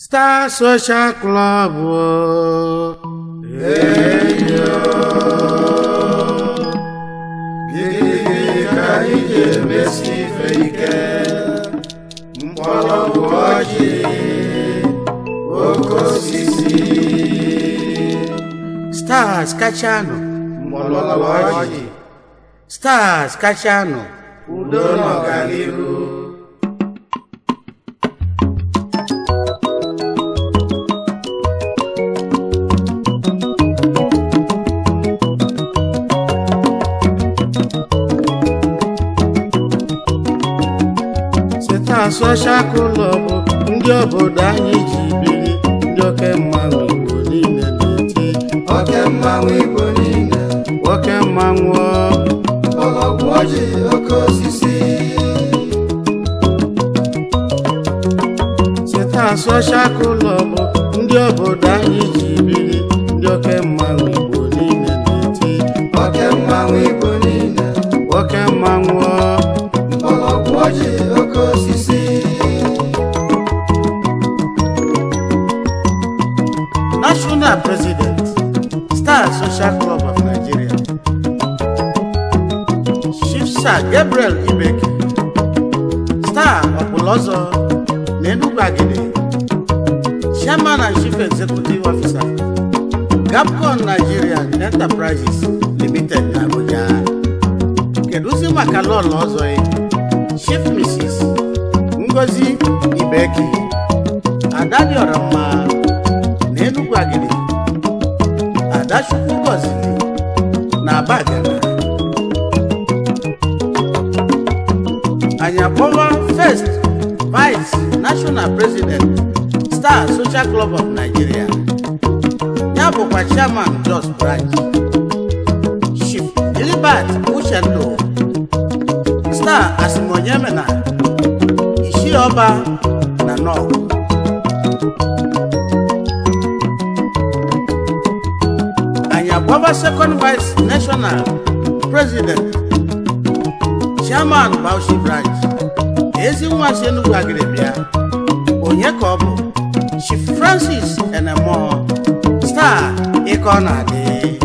Star Social Club. Hey yo, gigi ka ije mesi feike, mkpọrọgwụ ọjị, oke osisi. Stars kachanụ, Mkpọrọgwụ ọjị, stars kachanụ, udo n'ọganiru. Star Social Club ndị obodo anyị ji biri, ndị oke mmanwụ Igbo niile na-eti. Oke mmanwụ Igbo niile, Oke mmanwụ mkpọrọgwụ ọjị, oke osisi. Star Social Club ndị obodo anyị ji biri, ndị oke mmanwụ Igbo niile na-eti. Oke mmanwụ Igbo niile, Oke mmanwụ mkpọrọgwụ ọjị, oke osisi. National President, Star Social Club of Nigeria, Chief Sir Gabriel Ibeki, Star Ọbụlọzọ na Enugwagide, Chairman and Chief Executive Officer, Gapcon Nigeria Enterprises Limited na Abuja. Keduzi maka lọlọ ọzọ Chief Mrs. Ngozi Ibeki, Adadiọramma na Enugwagide, Adachukwu gọziri na Abagana. Anyị akpọwa First Vice National President, Star Social Club of Nigeria, ya bụkwa Chairman Jos Branch, Chief Gilbert Uchendu, Star Asimonyemena, Ishioba na North. Baba Second Vice National President, Chairman Bauchi Branch, Ezinwasi Enugwagide bịa, onye ka ọ bụ Chief Francis Enemo, Star Ikonadi.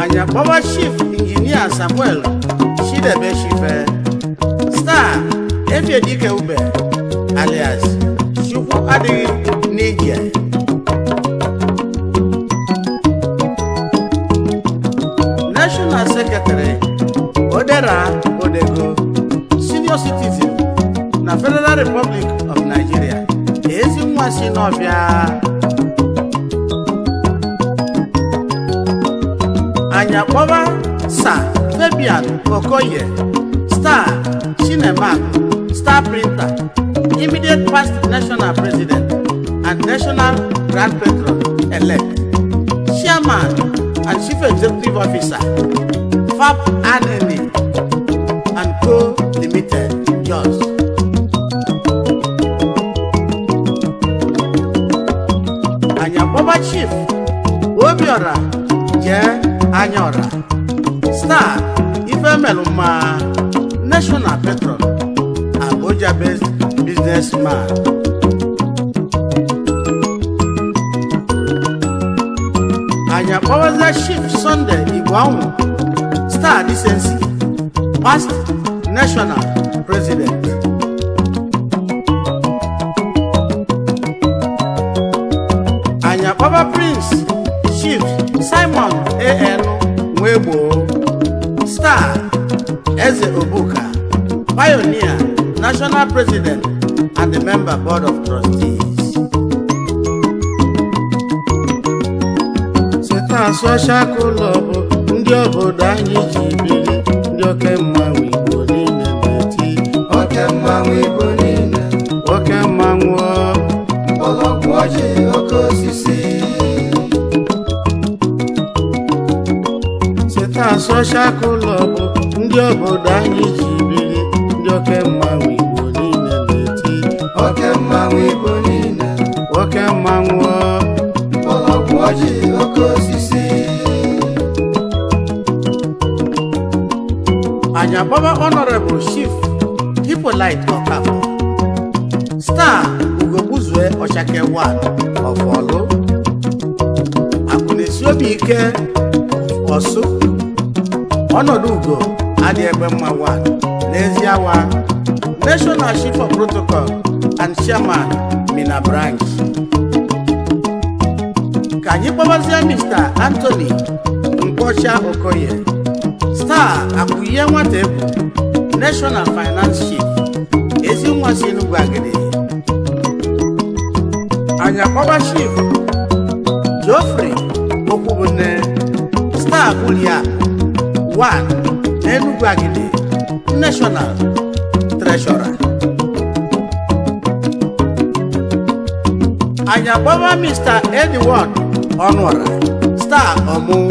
Anya Baba Chief Engineer Samuel Chidebe Shife, Star Efiedike Ube alias Chukwu adịghị n'ije. National Secretary Odera Odego, Senior Citizen na Federal Republic of Nigeria, Ezinwasi n'ọbịa. Anya kpọba Sir Fabian Okoye, Star Chinemak, Star Printer, Immediate Past National President and National Grand Patron Elect, Chairman and Chief Executive Officer, Fab Aneni and Co. Limited, Jos. Anyababa Chief Obiora Je Anyora, Star Ifemeluma, National Patron, Abuja-based businessman. Anya Powerza Chief Sunday Igwanwu, Star Decency, Past National President. Anya Papa Prince Chief Simon A.N. Nwebo, Star Eze Obuka, Pioneer National President and the Member Board of Trustees. Star Social Club ndị obodo anyị ji biri, ndị oke mmanwụ Igbo niile na-eti. Oke mmanwụ Igbo niile, Oke mmanwụ mkpọrọgwụ ọjị, oke osisi. Star Social Club ndị obodo anyị ji biri, ndị oke mmanwụ Igbo niile na-eti. Oke mmanwụ Igbo niile, Oke mmanwụ mkpọrọgwụ ọjị, oke osisi. Anya Baba Honorable Chief Hippolyte Okafor, Star Ugobuzue Ochake One of Olu, Akunesi Obi Ike Osu, Onodu Ugo Adiebemma One, Neziawa, National Chief of Protocol and Chairman Mina Branch. Kanyipawazia Mr. Anthony Mpocha Okoye, Star Akuye Nwatebu, National Finance Chief, Ezinwasinu Gwagede. Anyakoba Chief Geoffrey Okubune, Star Kulia One, Enu Gwagede, National Treasurer. Anyakoba Mr. Edward Onwara, Star Omu,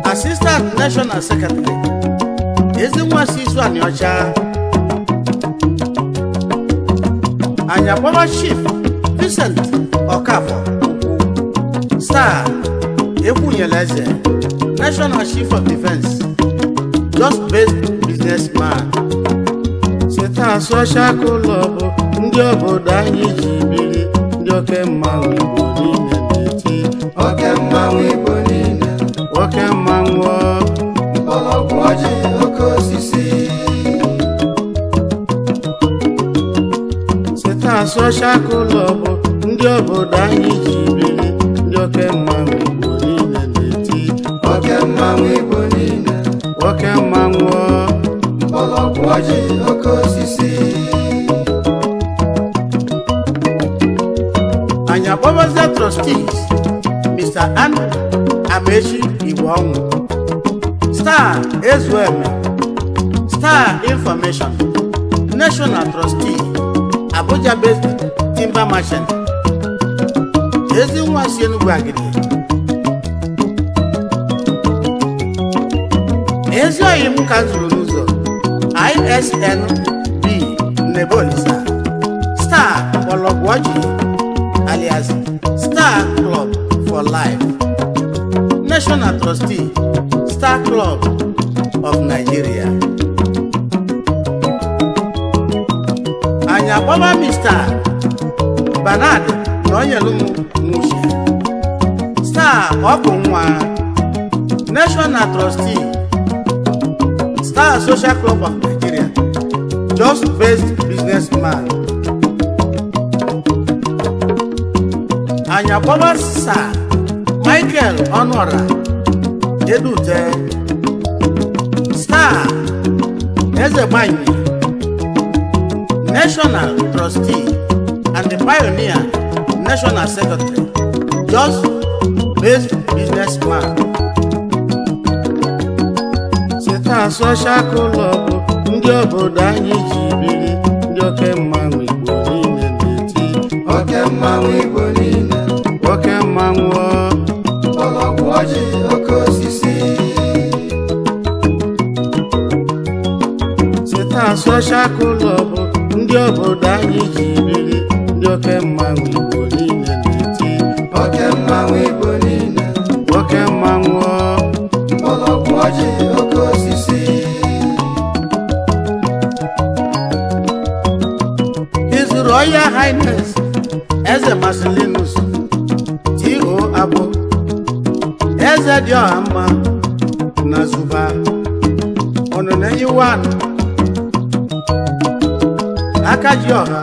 Assistant National Secretary, Ezinwasisu Anyocha. Anyakoba Chief Vincent Okafo, Star Ekunyeleze, National Chief of Defense, just based businessman. Seta social club, ndị obodo anyị ji biri, ndị oke mmanwụ Igbo niile na-eti. Oke mmanwụ Igbo niile, Oke mmanwụ mgbọrọgwụ ọjị oke osisi. Seta social club, ndị obodo anyị ji biri, ndị oke mmanwụ Igbo niile na-eti. Oke mmanwụ Igbo niile, Oke mmanwụ mgbọrọgwụ ọjị oke osisi. Anyakoba's trustees, Mr. Amechi Iwonwu, Star Ezweme, Star Information, National Trustee, Abuja-based timber merchant, Ezinwasienu Gwagede, Ezioyim Kanzuru Nuzo, ISNB Nebolisa, Star Ologwaji, alias Star Club for Life, National Trustee, Star Club of Nigeria. Anyakoba Mr. Bernard Nonyelumu Mushi, Star Okunwa, National Trustee, Star Social Club of Nigeria, just based businessman. Anyakoba Sir Michael Onora Edute, Star Ezebanyi, National Trustee and the Pioneer National Secretary, just based businessman. Seta social club, ndị obodo anyị ji biri, ndị oke mmanwụ Igbo niile na-eti. Oke mmanwụ Igbo niile, Oke mmanwụ mgbọrọgwụ ọjị oke osisi. Seta social club, ndị obodo anyị ji biri, ndị oke mmanwụ Igbo niile na-eti. Oke mmanwụ Igbo niile, Oke mmanwụ mgbọrọgwụ ọjị oke osisi. His Royal Highness Eze Marcellinus T.O. Abo, Eze Diohama na Zuba, Ononenyi One, Akajioha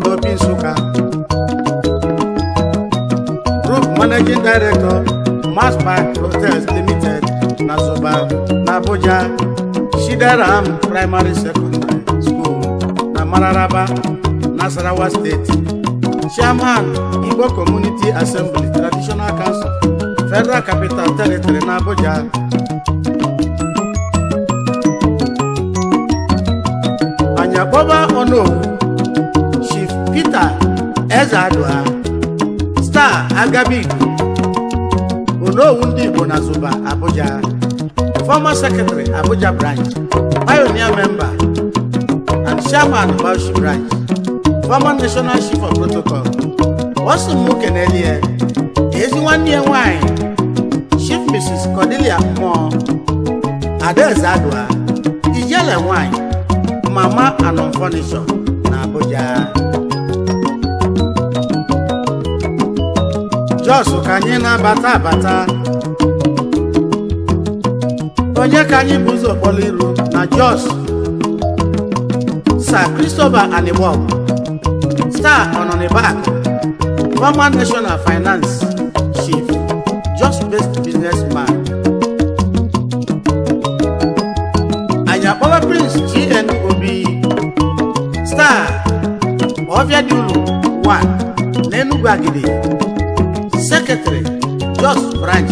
Obi Nsukka, Group Managing Director, Mass Park Hotels Limited, na Zuba, na Abuja, Shidaram Primary Secondary School, na Mararaba, Nasarawa State, Chairman, Igbo Community Assembly, Traditional Council, Federal Capital Territory, na Abuja. Anyakoba Ono, Chief Peter Ezadua, Star Agabig, Ono Ndi Igbo na Zuba, Abuja, Former Secretary, Abuja Branch, Pioneer Member, and Chairman, Bauchi Branch, Former National Chief of Protocol, Wasimu Kenelie, Ezinwanne Wine, Chief Mrs. Cordelia Mo, Ade Ezadua, Ijele Wine, Mama and Furniture, na Abuja. Jos ka anyị na-abata abata. Onye ka anyị bụ ụzọ kpọrọ iru na Jos? Sir Christopher Anibok, Star Ononibak, former National Finance Chief, Jos-based businessman. Anyakpọwa Prince GN Obi, Star Oviadiulu 1, n'Enugu Agidi, Secretary, Jos Branch.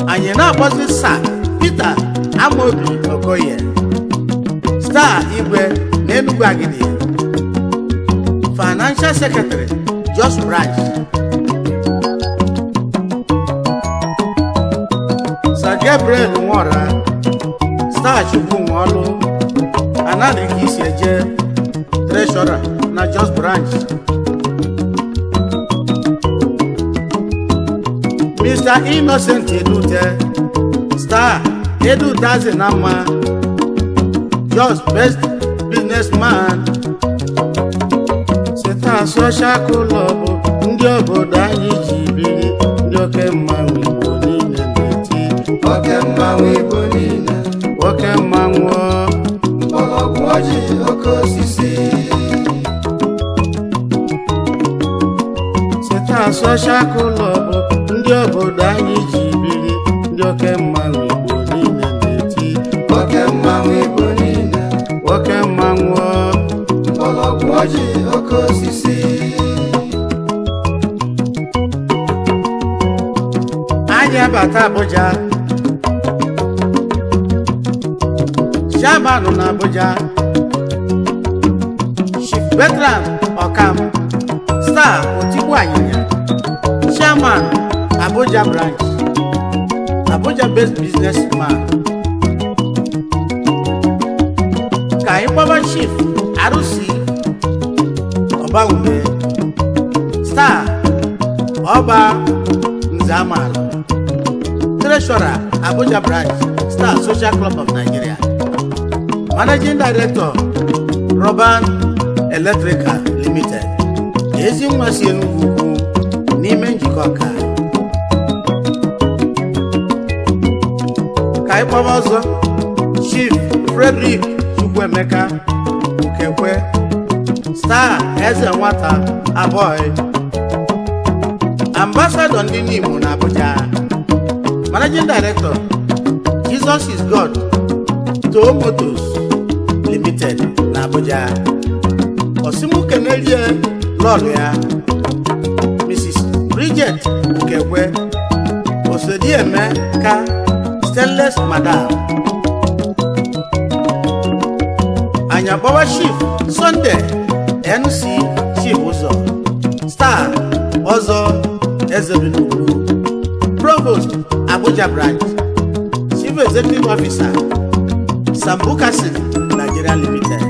Anyị na-akpọzi Sir Peter Amobi Okoye, Star Igwe n'Enugu Agidi, Financial Secretary, Jos Branch. Sir Gabriel Nwora, Star Chukwu Nwolu, Anadiki Isieje, Treasurer na Jos Branch. Mr. Innocent Edute, Star Edutazi Nama, Jos best businessman. Seta social club ndị obodo anyị ji biri, ndị oke mmanwụ Igbo niile na-eti. Oke mmanwụ Igbo niile, Oke mmanwụ mgbọrọgwụ ọjị oke osisi. Seta social club ndị obodo anyị ji biri, ndị oke mmanwụ Igbo niile na-eti. Oke mmanwụ Igbo niile, Oke mmanwụ mgbọrọgwụ ọjị oke osisi. anyị abata Abuja. Chairman na Abuja, Chief Veteran Okam, Star Otigbu Anyịnya, Chairman Abuja Branch, Abuja-based businessman. Ka anyị kpọba Chief Arusi Ọbawume, Star Ọba Nzamala, Treasurer Abuja Branch, Star Social Club of Nigeria, Managing Director Roban Electrical Limited, ezi nwa si Enugu Ukwu n'ime njikọ ọka. Ka anyị kpọba ọzọ Chief Frederick Chukwuemeka Ukekwe, Star Eze Nwata Aboy, Ambassador ndị Igbo na Abuja, Managing Director Jesus is God Tow Motors Limited na Abuja. Osimu Kenelie lọlụ ya Mrs. Bridget Ukekwe Osodieme ka Stainless Madam. Anyakpọwa Chief Sunday NC Chief Ụzọ, Star Ọzọ Ezebinubu, Provost Abuja Branch, Chief Executive Officer Sambukasin Nigeria Limited.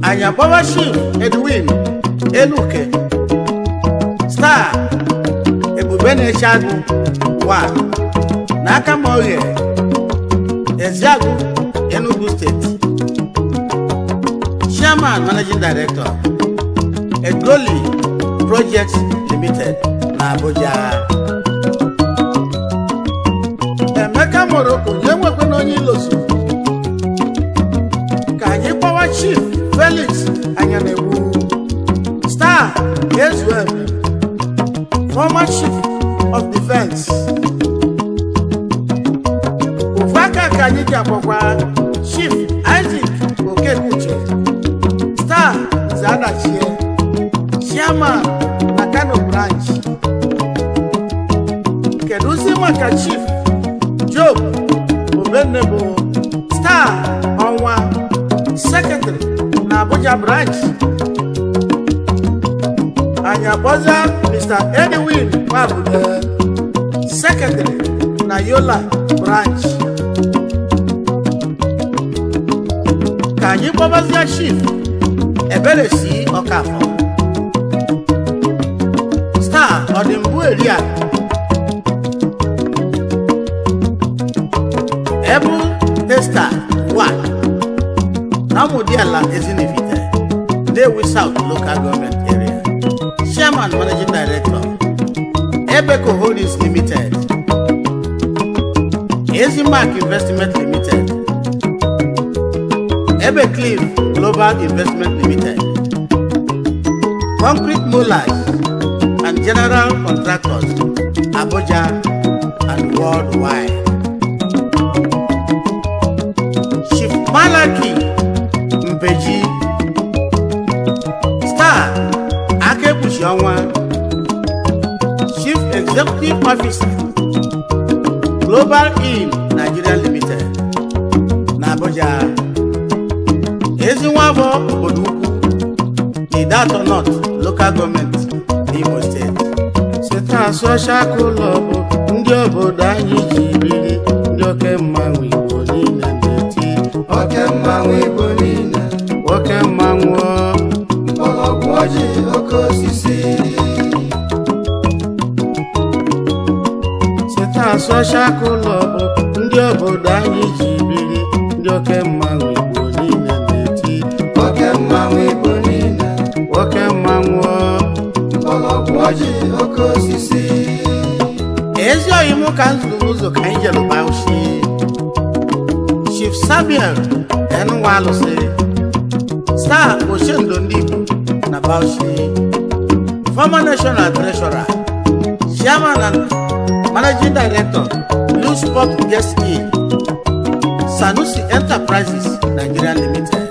Anyakpọwa Chief Edwin Eluke, Star Ebubenechagu 1 n'aka Moye Eziagu Enugu State. Chairman Managing Director Edgoli Projects Limited na Abuja. Emeka Morocco nyenwekwe n'onye ilosu. Ka anyị kpọwa Chief Felix Anyanegbu, Star Ezweb, former Chief of Defense. Ufaka ka anyị ji akpọkwa Chief Isaac Okekuche, Star Zadachie, Chairman na Kano Branch. Keduzi maka Chief Job Obenebo, Star Ọnwa, Secretary na Abuja Branch. Anyakpọza Mr. Edwin Wabude, Secretary na Yola Branch. Ka anyị kpọbazia Chief Eberesi Ọkafọ, Star Ọdịmbu Eria, Sylvester Wa Namudiala Ezinifite, Dewi South Local Government Area. Chairman Managing Director, Ebeco Holdings Limited, Ezimark Investment Limited, Ebecliff Global Investment Limited, Concrete Molars and General Contractors, Abuja and worldwide. Chief Malaki Mpeji, Star Akebushionwa, Chief Executive Officer, Global Inn Nigeria Limited, Abuja. Ezinwabo Oduku, Idato North Local Government, Imo State. Seta social club ndị obodo anyị ji biri ndị oke mmanwụ Igbo niile na-eti oke mmanwụ Igbo niile oke mmanwụ mgbọrọgwụ ọjị oke osisi Seta social club ndị obodo anyị ji biri ndị oke mmanwụ Igbo niile na-eti oke mmanwụ Igbo niile oke mmanwụ mgbọrọgwụ ọjị oke osisi Ezi oyimu ka nzuru ụzọ ka anyị jere Bauchi. Chief Samuel Enwalusi, Star Oshendo ndị Igbo na Bauchi, former National Treasurer, Chairman and Managing Director, Blue Sport Guest Inn, Sanusi Enterprises Nigeria Limited.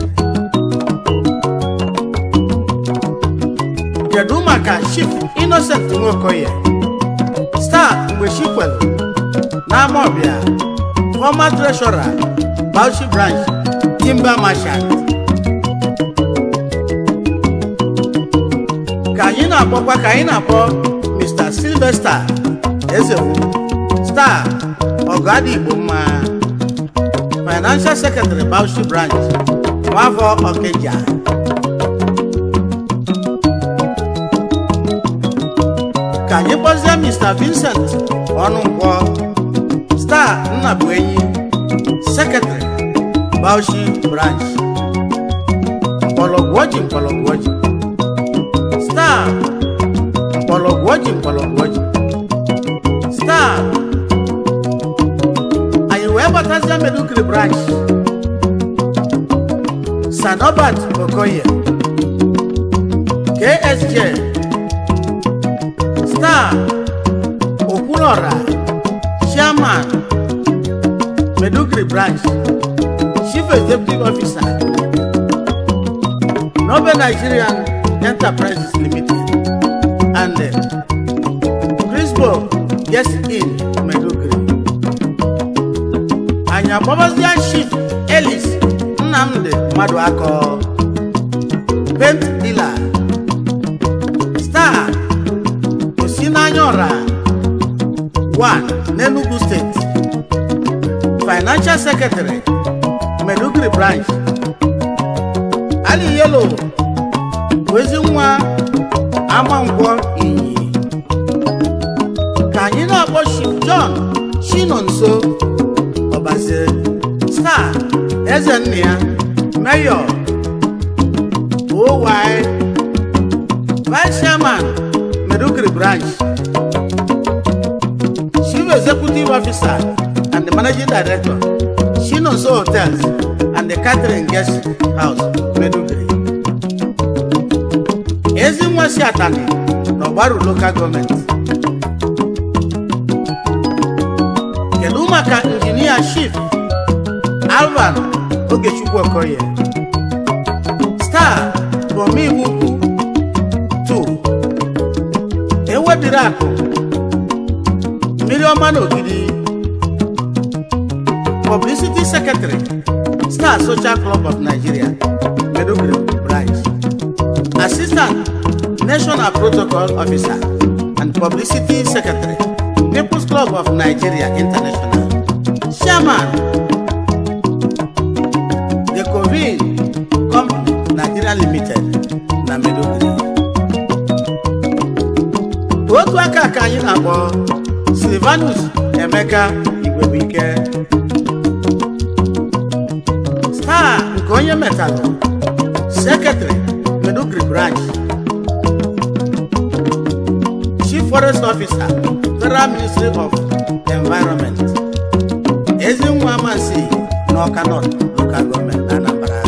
Kedu maka Chief Innocent Nwokoye, Star Mgbechikwelu Namobia, former Treasurer, Bauchi Branch, Timber Merchant. Ka anyị na-akpọ Mr. Sylvester Ezewu, Star Ogadi Igbo Mma, Financial Secretary, Bauchi Branch, Nwafọ Okeja. Ka anyị kpọzie Mr. Vincent Ọnụnkwọ, Star Nnabuenyi, Secretary, Bauchi Branch, Mgbọrọgwụ Ọjị, Star Mgbọrọgwụ Ọjị, Star. Anyị wee batazie Medugri Branch, Sanobat Okoye, KSJ, Star Okwulora, Chairman, Medugri Branch, Chief Executive Officer, Noble Nigerian Enterprises Limited, and Crispo Guest Inn, Medugri. Anyị akpọbazia Chief Ellis Nnamdi Maduako, Paint Dealer, Star Osinanyora 1, Enugu State, Financial Secretary, Medugri Branch. Ali Yellow Wezinwa Amangwo Iyi. Ka anyị na-akpọ Chief John Chinonso Obaze, Star Ezennia, Mayor OY, Vice Chairman, Medugri Branch, Chief Executive Officer and the Managing Director, Chinonso Hotels and the Catering Guest House, Medugri. Ezinwasi Atani, Nobaru Local Government. Kedu maka Engineer Chief Alvan Ogechukwu Okoye, Star Bomibuku 2, Ewebiraku, Mirioma Ogidi, Publicity Secretary, Star Social Club of Nigeria, Medugri Branch, Assistant National Protocol Officer and Publicity Secretary, People's Club of Nigeria International, Chairman, The Covin Company Nigeria Limited, na Medugri. Otu aka ka anyị na-akpọ Silvanus Emeka Igwebuike, onye metalụ Secretary Medugri Branch, Chief Forest Officer Federal Ministry of Environment, Ezinwa Amansi n'Awka North Local Government Anambra.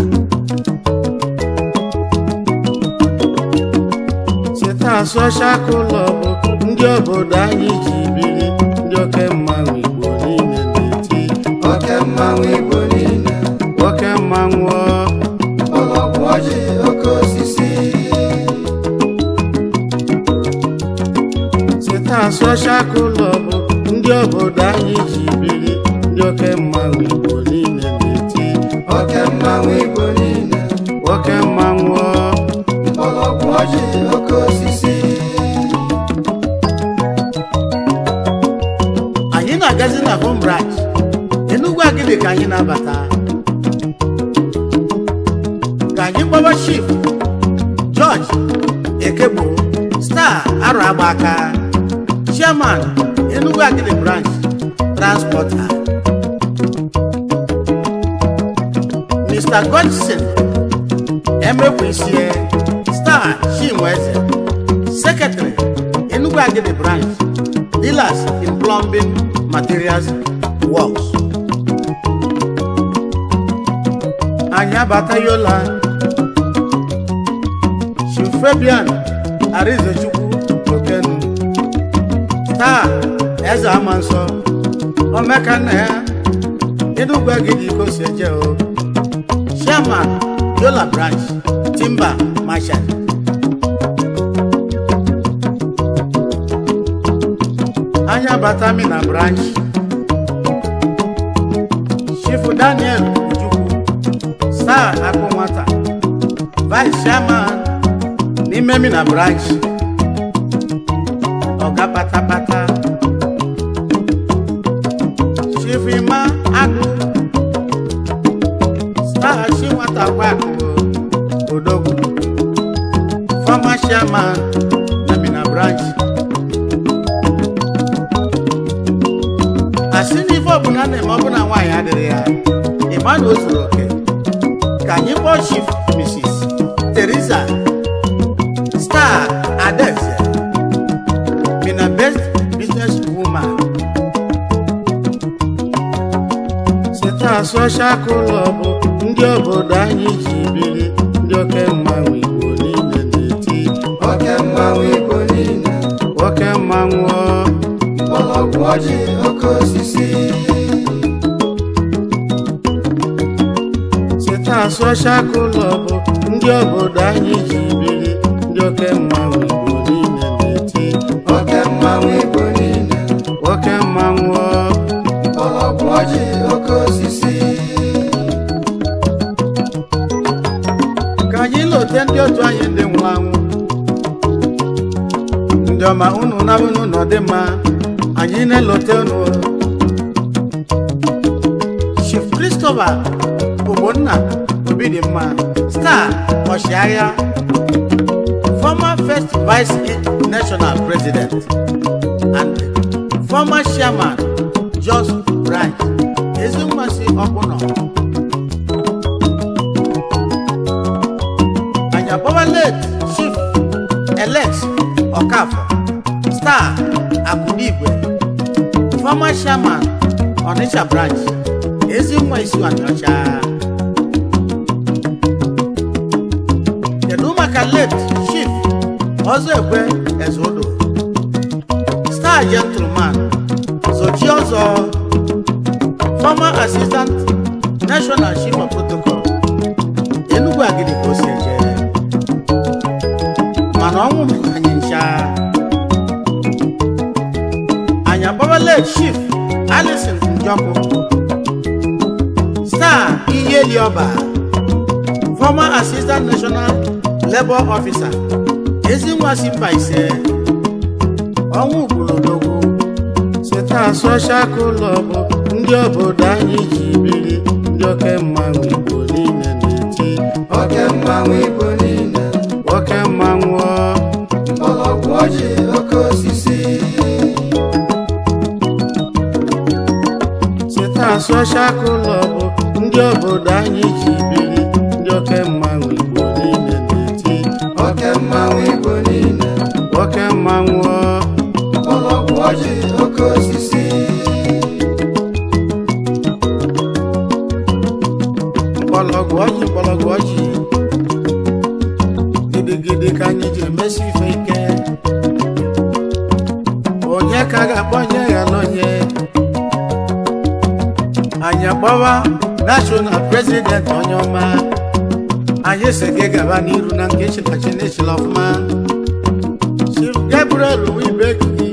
Cheta Social Club ndị obodo anyị ji biri, ndị oke mmanwụ Igbo niile na-eti oke mmanwụ Igbo niile, oke mmanwụ mgbọrọgwụ ọjị oke osisi. Cheta Social Club ndị obodo anyị ji biri, ndị oke mmanwụ Igbo niile na-eti oke mmanwụ Igbo niile, oke mmanwụ mgbọrọgwụ ọjị oke osisi. Anyị na-agazi na home branch Enugu Agidi ka anyị na-abata, ka anyị kpọba Chief George Ekebo Star Arụ Agbaka, Chairman Enugu Agidi Branch Transporter, Mr. Godson Emekwisie Star Chinweze, Secretary Enugu Agidi Branch Dealers in Plumbing Materials Works. Anyị abata Yola, Chief Fabian Arizechukwu Okenu Star Eze Amanso Omeka nna ya Enugu Agidi Kosi Eje o, Chairman Yola Branch Timber Merchant. Anyị abata Mina Branch, Chief Daniel Ujukwu Star Akụnwata Vice Chairman n'ime Mina Branch, Ọga Patapata, Chief Ima Agụ Star Chinwata Kwaku Odogwu, Former Chairman na Mina Branch. Asị n'ife ọbụla na-eme ọbụla nwaanyị adịrị ya, ịma na o zuru oke. Ka anyị kpọọ Chief Mrs. Teresa Star Adaeze, Mina Best Business Woman. Cheta Social Club ndị obodo anyị ji biri, ndị oke mmanwụ Igbo niile na-eti oke mmanwụ Igbo niile, oke mmanwụ mgbọrọgwụ ọjị oke osisi. Cheta Social Club ndị obodo anyị ji biri, ndị oke mmanwụ Igbo niile na-eti oke mmanwụ Igbo niile, oke mmanwụ mgbọrọgwụ ọjị oke osisi. Ka anyị lote ndị otu anyị ndị nwụrụ anwụ, ndị ọma unu nabụ n'ụlọ dị mma, anyị na-elote unu. Chief Christopher Ogbonna Obidimma Star Ọchịagha, former first vice national president and former chairman Jos Branch Ezinwasi Ọkpụnọ. Anyị akpọba late Chief Alex Okafor Star Akụdigwe, former chairman Onitsha Branch Ezinwa Isiwanyocha. Kedu maka late Chief Ọzọekwe Ezeodo Star Gentleman Soji Ọzọ, former assistant national chief of protocol Enugu Agidi Kosi Eje, mana ọnwụ m anyị ncha. Anyị akpọba late Chief Alison Njọkụ Star Iyelioba, former assistant national labor officer Ezinwasi Mbaise, ọnwụ Ogbolodogwu. Cheta Social Club ndị obodo anyị ji biri, ndị oke mmanwụ Igbo niile na-eti oke mmanwụ Igbo niile, oke mmanwụ mgbọrọgwụ ọjị oke osisi. Cheta Social Club ndị obodo anyị ji biri, onye kpọwa national president onye ọma anyị si gị gaba n'iru na nke chilachi n'echila ọfụma Chief Gabriel Wibeki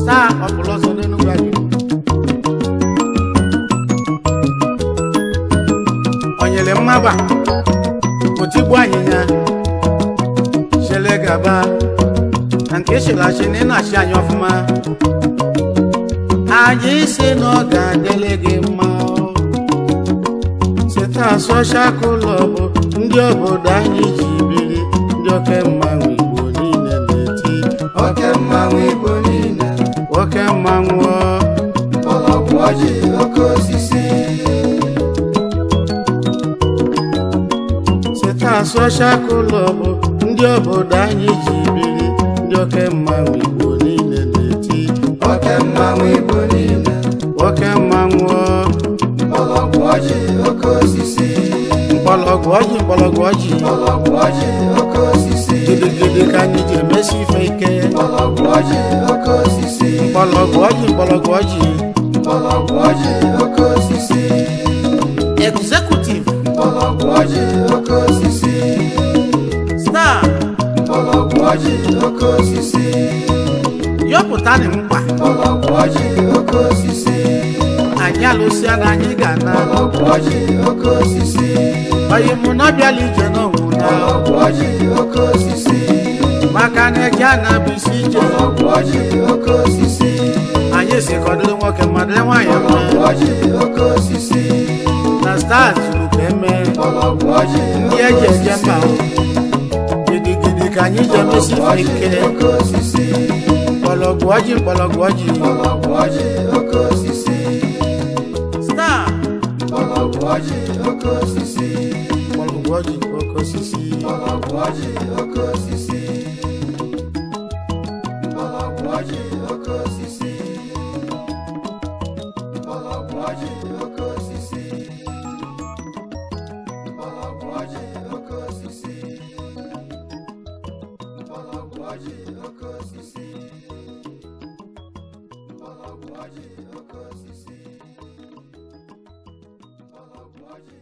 star ọpụlọzọ n'Enugu anyị onyere mmaba otigbu anyịnya chele gaba na nke chilachi na ịna-achị anyị ọfụma anyị si na ọ ga-adịle gị mma seta social club ndị obodo anyị ji biri ndị oke mmanwụ Igbo niile na-eti oke mmanwụ Igbo niile oke mmanwụ mgbọrọgwụ ọjị oke osisi seta social club ndị obodo anyị ji biri ndị oke mmanwụ Igbo niile na-eti oke mmanwụ Igbo niile oke mmanwụ mgbọrọgwụ ọjị oke osisi mgbọrọgwụ ọjị mgbọrọgwụ ọjị mgbọrọgwụ ọjị oke osisi gidigidi ka anyị ji emesi ife ike mgbọrọgwụ ọjị oke osisi mgbọrọgwụ ọjị mgbọrọgwụ ọjị mgbọrọgwụ ọjị oke osisi executive mgbọrọgwụ ọjị oke osisi star mgbọrọgwụ ọjị oke osisi yọpụta na mkpa mgbọrọgwụ ọjị oke osisi anyị alụsịa na anyị ga-ana mgbọrọgwụ ọjị oke osisi oyi mụ na ọbịala ije n'ọgwụ na mgbọrọgwụ ọjị oke osisi maka na eji a na-abụ isi ije mgbọrọgwụ ọjị oke osisi anyị si ka ọ dịrị nwoke ma dịrị nwaanyị mma mgbọrọgwụ ọjị oke osisi na star zuru ka eme mgbọrọgwụ ọjị ndị eji eje mba gidigidi ka anyị ji emesi ife ike oke osisi mgbọrọgwụ ọjị mgbọrọgwụ ọjị mgbọrọgwụ ọjị oke osisi star mgbọrọgwụ ọjị oke osisi mgbọrọgwụ ọjị oke osisi mgbọrọgwụ ọjị oke osisi mgbọrọgwụ ọjị oke osisi mgbọrọgwụ ọjị oke osisi mgbọrọgwụ ọjị oke osisi mgbọrọgwụ ọjị oke osisi mgbọrọgwụ ọjị oke osisi mgbọrọgwụ ọjị